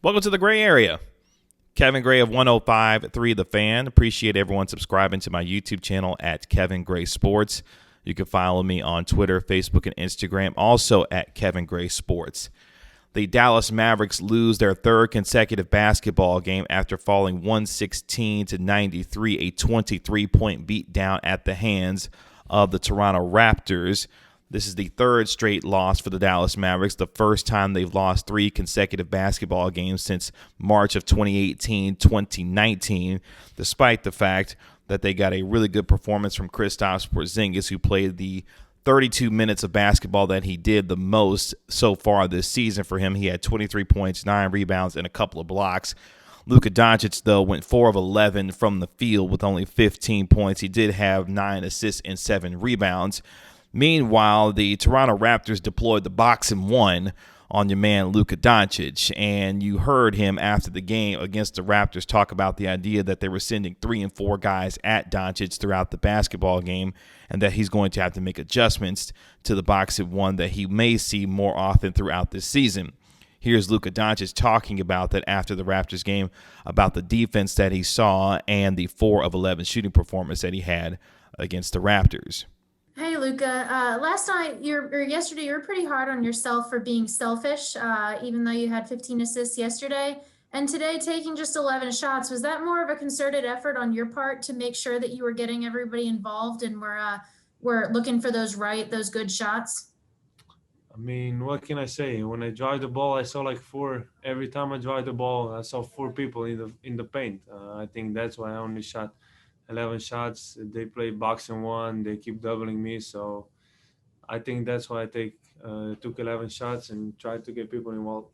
Welcome to the Gray Area. Kevin Gray of 105.3 The Fan. Appreciate everyone subscribing to my YouTube channel at Kevin Gray Sports. You can follow me on Twitter, Facebook, and Instagram, also at Kevin Gray Sports. The Dallas Mavericks lose their third consecutive basketball game after falling 116-93, a 23-point beatdown at the hands of the Toronto Raptors. This is the third straight loss for the Dallas Mavericks, the first time they've lost three consecutive basketball games since March of 2018-2019, despite the fact that they got a really good performance from Kristaps Porzingis, who played the 32 minutes of basketball that he did the most so far this season for him. He had 23 points, 9 rebounds, and a couple of blocks. Luka Doncic, though, went 4 of 11 from the field with only 15 points. He did have 9 assists and 7 rebounds. Meanwhile, the Toronto Raptors deployed the box and one on your man Luka Doncic, and you heard him after the game against the Raptors talk about the idea that they were sending 3 and 4 guys at Doncic throughout the basketball game, and that he's going to have to make adjustments to the box and one that he may see more often throughout this season. Here's Luka Doncic talking about that after the Raptors game, about the defense that he saw and the 4 of 11 shooting performance that he had against the Raptors. Hey, Luka. Last night, yesterday, you were pretty hard on yourself for being selfish, even though you had 15 assists yesterday. And today, taking just 11 shots, was that more of a concerted effort on your part to make sure that you were getting everybody involved and were looking for those good shots? I mean, what can I say? When I drive the ball, I saw like 4. Every time I drive the ball, I saw 4 people in the paint. I think that's why I only shot 11 shots. They play box and one. They keep doubling me. So I think that's why I took 11 shots and tried to get people involved.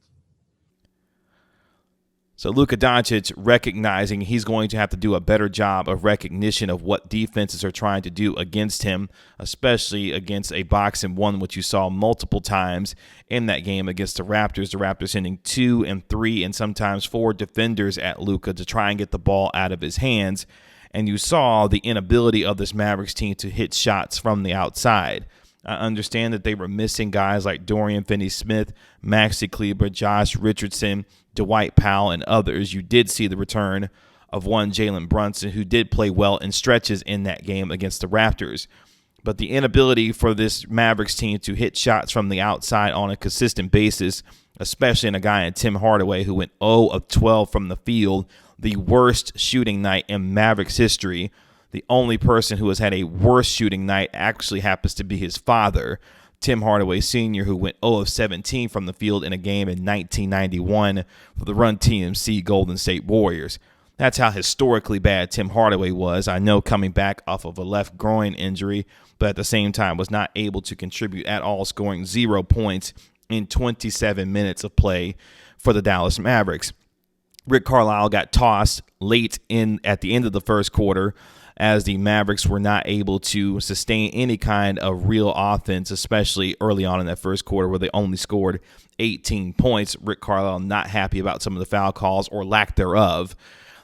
So Luka Doncic recognizing he's going to have to do a better job of recognition of what defenses are trying to do against him, especially against a box and one, which you saw multiple times in that game against the Raptors. The Raptors sending 2 and 3 and sometimes 4 defenders at Luka to try and get the ball out of his hands. And you saw the inability of this Mavericks team to hit shots from the outside. I understand that they were missing guys like Dorian Finney-Smith, Maxi Kleber, Josh Richardson, Dwight Powell, and others. You did see the return of one Jalen Brunson, who did play well in stretches in that game against the Raptors. But the inability for this Mavericks team to hit shots from the outside on a consistent basis, especially in a guy in Tim Hardaway who went 0 of 12 from the field, the worst shooting night in Mavericks history. The only person who has had a worse shooting night actually happens to be his father, Tim Hardaway Sr., who went 0 of 17 from the field in a game in 1991 for the Run TMC Golden State Warriors. That's how historically bad Tim Hardaway was. I know, coming back off of a left groin injury, but at the same time was not able to contribute at all, scoring 0 points in 27 minutes of play for the Dallas Mavericks. Rick Carlisle got tossed late at the end of the first quarter as the Mavericks were not able to sustain any kind of real offense, especially early on in that first quarter where they only scored 18 points. Rick Carlisle not happy about some of the foul calls or lack thereof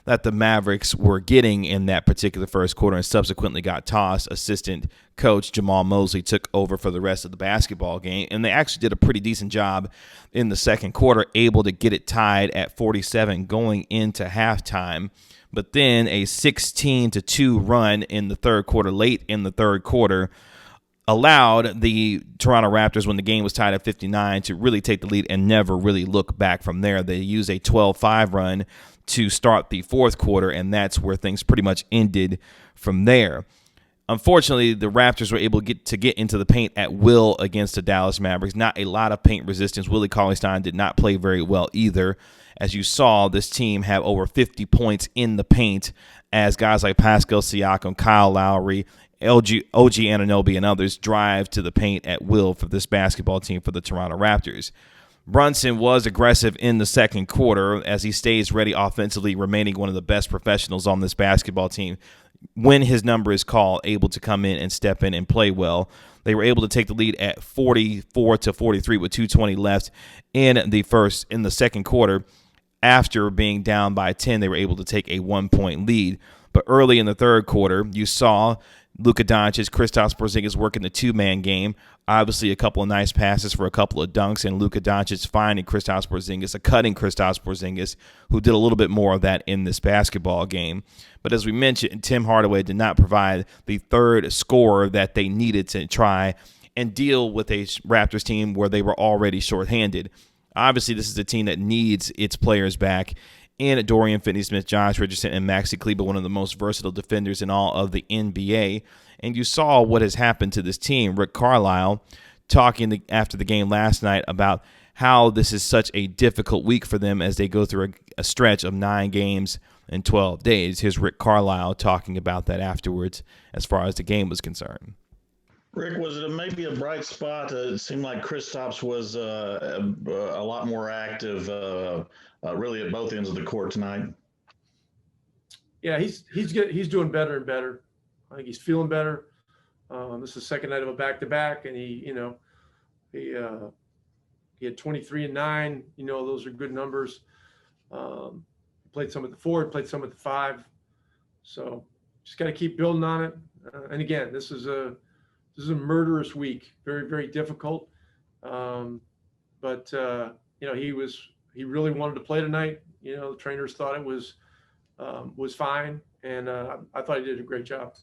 that the Mavericks were getting in that particular first quarter, and subsequently got tossed. Assistant coach Jamal Mosley took over for the rest of the basketball game, and they actually did a pretty decent job in the second quarter, able to get it tied at 47 going into halftime. But then a 16-2 run in the third quarter, late in the third quarter, allowed the Toronto Raptors, when the game was tied at 59, to really take the lead and never really look back from there. They used a 12-5 run to start the fourth quarter, and that's where things pretty much ended from there. Unfortunately, the Raptors were able to get into the paint at will against the Dallas Mavericks. Not a lot of paint resistance. Willie Cauley-Stein did not play very well either. As you saw, this team have over 50 points in the paint as guys like Pascal Siakam, Kyle Lowry, OG Anunoby, and others drive to the paint at will for this basketball team for the Toronto Raptors. Brunson was aggressive in the second quarter as he stays ready offensively, remaining one of the best professionals on this basketball team. When his number is called, able to come in and step in and play well. They were able to take the lead at 44-43 with 2:20 left in the second quarter. After being down by 10, they were able to take a 1-point lead. But early in the third quarter, you saw Luka Doncic, Kristaps Porzingis working the two-man game. Obviously, a couple of nice passes for a couple of dunks, and Luka Doncic finding Kristaps Porzingis, cutting Kristaps Porzingis, who did a little bit more of that in this basketball game. But as we mentioned, Tim Hardaway did not provide the third scorer that they needed to try and deal with a Raptors team where they were already shorthanded. Obviously, this is a team that needs its players back in Dorian Finney-Smith, Josh Richardson, and Maxi Kleber, one of the most versatile defenders in all of the NBA. And you saw what has happened to this team. Rick Carlisle talking after the game last night about how this is such a difficult week for them as they go through a stretch of 9 games in 12 days. Here's Rick Carlisle talking about that afterwards as far as the game was concerned. Rick, was it maybe a bright spot? It seemed like Kristaps was a lot more active, really at both ends of the court tonight. Yeah, he's doing better and better. I think he's feeling better. This is the second night of a back-to-back, and he had 23 and 9. Those are good numbers. Played some at the 4, played some at the 5. So just got to keep building on it. And again, this is a murderous week, very, very difficult. But he really wanted to play tonight. The trainers thought it was fine, and I thought he did a great job.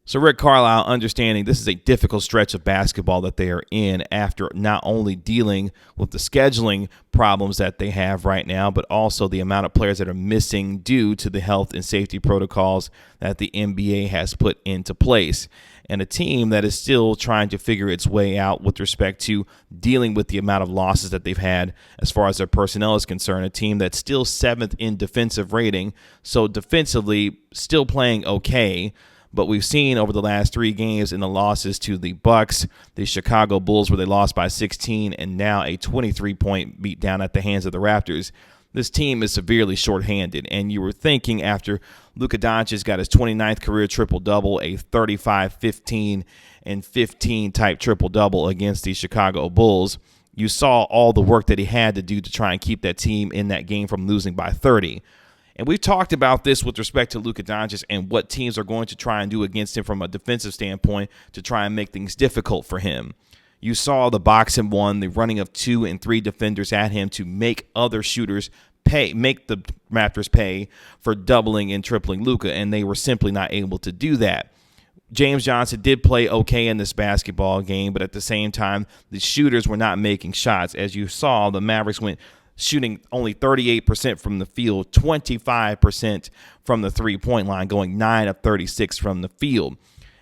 So Rick Carlisle understanding this is a difficult stretch of basketball that they are in after not only dealing with the scheduling problems that they have right now, but also the amount of players that are missing due to the health and safety protocols that the NBA has put into place. And a team that is still trying to figure its way out with respect to dealing with the amount of losses that they've had as far as their personnel is concerned. A team that's still 7th in defensive rating, so defensively still playing okay. But we've seen over the last 3 games in the losses to the Bucks, the Chicago Bulls, where they lost by 16, and now a 23-point beatdown at the hands of the Raptors. This team is severely shorthanded, and you were thinking after Luka Doncic got his 29th career triple-double, a 35, 15, and 15 type triple-double against the Chicago Bulls, you saw all the work that he had to do to try and keep that team in that game from losing by 30. And we've talked about this with respect to Luka Doncic and what teams are going to try and do against him from a defensive standpoint to try and make things difficult for him. You saw the box and 1, the running of 2 and 3 defenders at him to make other shooters make the Raptors pay for doubling and tripling Luka, and they were simply not able to do that. James Johnson did play okay in this basketball game, but at the same time, the shooters were not making shots. As you saw, the Mavericks went shooting only 38% from the field, 25% from the three-point line, going 9 of 36 from the field.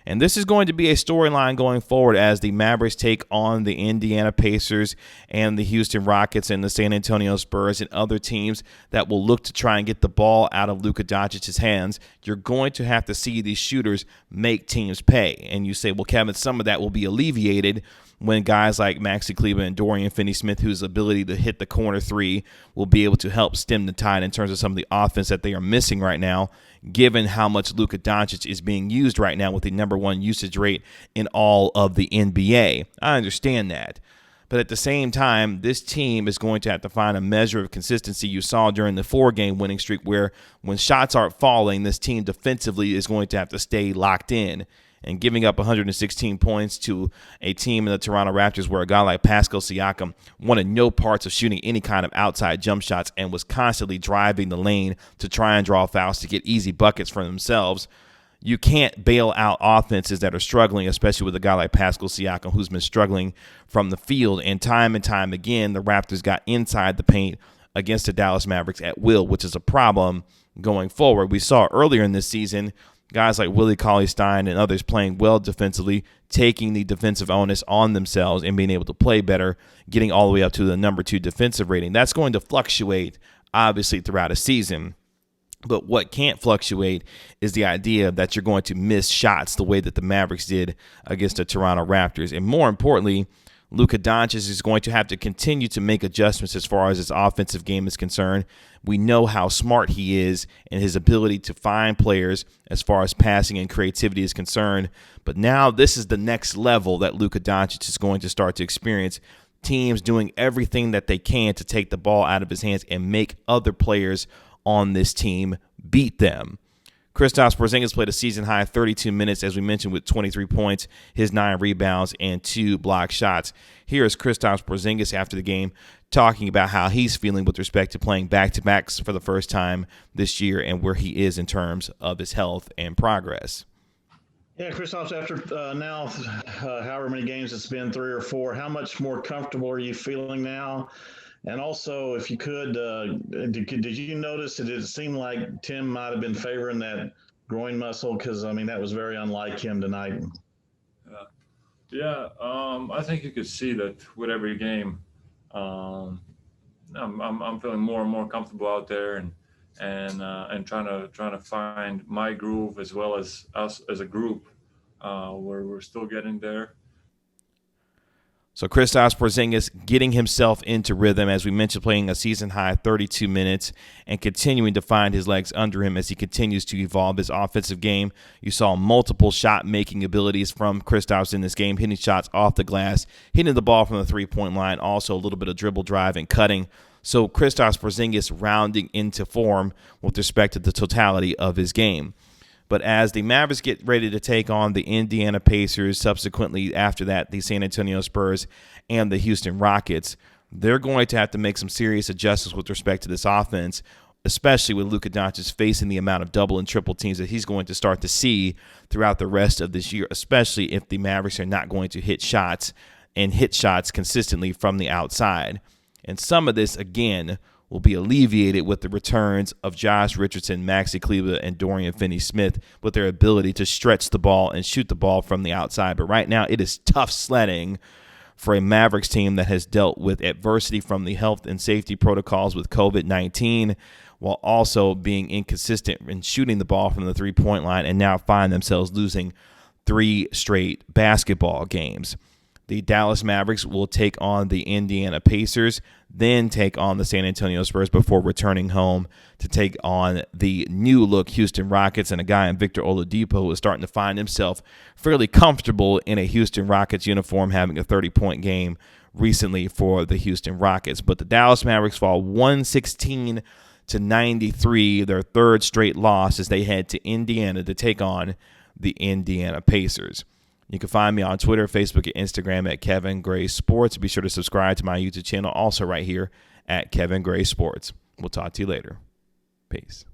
And this is going to be a storyline going forward as the Mavericks take on the Indiana Pacers and the Houston Rockets and the San Antonio Spurs and other teams that will look to try and get the ball out of Luka Doncic's hands. You're going to have to see these shooters make teams pay. And you say, well, Kevin, some of that will be alleviated when guys like Maxi Kleber and Dorian Finney-Smith, whose ability to hit the corner 3 will be able to help stem the tide in terms of some of the offense that they are missing right now, given how much Luka Doncic is being used right now with the number 1 usage rate in all of the NBA. I understand that. But at the same time, this team is going to have to find a measure of consistency. You saw during the 4-game winning streak where when shots aren't falling, this team defensively is going to have to stay locked in. And giving up 116 points to a team in the Toronto Raptors where a guy like Pascal Siakam wanted no parts of shooting any kind of outside jump shots and was constantly driving the lane to try and draw fouls to get easy buckets for themselves. You can't bail out offenses that are struggling, especially with a guy like Pascal Siakam who's been struggling from the field. And time again, the Raptors got inside the paint against the Dallas Mavericks at will, which is a problem going forward. We saw earlier in this season guys like Willie Cauley-Stein and others playing well defensively, taking the defensive onus on themselves and being able to play better, getting all the way up to the number 2 defensive rating. That's going to fluctuate, obviously, throughout a season. But what can't fluctuate is the idea that you're going to miss shots the way that the Mavericks did against the Toronto Raptors. And more importantly, Luka Doncic is going to have to continue to make adjustments as far as his offensive game is concerned. We know how smart he is and his ability to find players as far as passing and creativity is concerned. But now this is the next level that Luka Doncic is going to start to experience. Teams doing everything that they can to take the ball out of his hands and make other players on this team beat them. Kristaps Porzingis played a season-high 32 minutes, as we mentioned, with 23 points, his 9 rebounds, and 2 blocked shots. Here is Kristaps Porzingis after the game talking about how he's feeling with respect to playing back-to-backs for the first time this year and where he is in terms of his health and progress. Yeah, Kristaps, after now, however many games it's been, 3 or 4, how much more comfortable are you feeling now? And also, if you could, did you notice that it seemed like Tim might have been favoring that groin muscle? Because, I mean, that was very unlike him tonight. I think you could see that with every game. I'm feeling more and more comfortable out there and trying to find my groove as well as us as a group, where we're still getting there. So Kristaps Porzingis getting himself into rhythm, as we mentioned, playing a season-high 32 minutes and continuing to find his legs under him as he continues to evolve his offensive game. You saw multiple shot-making abilities from Kristaps in this game, hitting shots off the glass, hitting the ball from the three-point line, also a little bit of dribble drive and cutting. So Kristaps Porzingis rounding into form with respect to the totality of his game. But as the Mavericks get ready to take on the Indiana Pacers, subsequently after that, the San Antonio Spurs and the Houston Rockets, they're going to have to make some serious adjustments with respect to this offense, especially with Luka Doncic facing the amount of double and triple teams that he's going to start to see throughout the rest of this year, especially if the Mavericks are not going to hit shots consistently from the outside. And some of this, again, will be alleviated with the returns of Josh Richardson, Maxi Kleber, and Dorian Finney-Smith with their ability to stretch the ball and shoot the ball from the outside. But right now, it is tough sledding for a Mavericks team that has dealt with adversity from the health and safety protocols with COVID-19, while also being inconsistent in shooting the ball from the three-point line, and now find themselves losing 3 straight basketball games. The Dallas Mavericks will take on the Indiana Pacers, then take on the San Antonio Spurs before returning home to take on the new-look Houston Rockets, and a guy in Victor Oladipo who is starting to find himself fairly comfortable in a Houston Rockets uniform, having a 30-point game recently for the Houston Rockets. But the Dallas Mavericks fall 116-93, their 3rd straight loss, as they head to Indiana to take on the Indiana Pacers. You can find me on Twitter, Facebook, and Instagram at Kevin Gray Sports. Be sure to subscribe to my YouTube channel, also right here at Kevin Gray Sports. We'll talk to you later. Peace.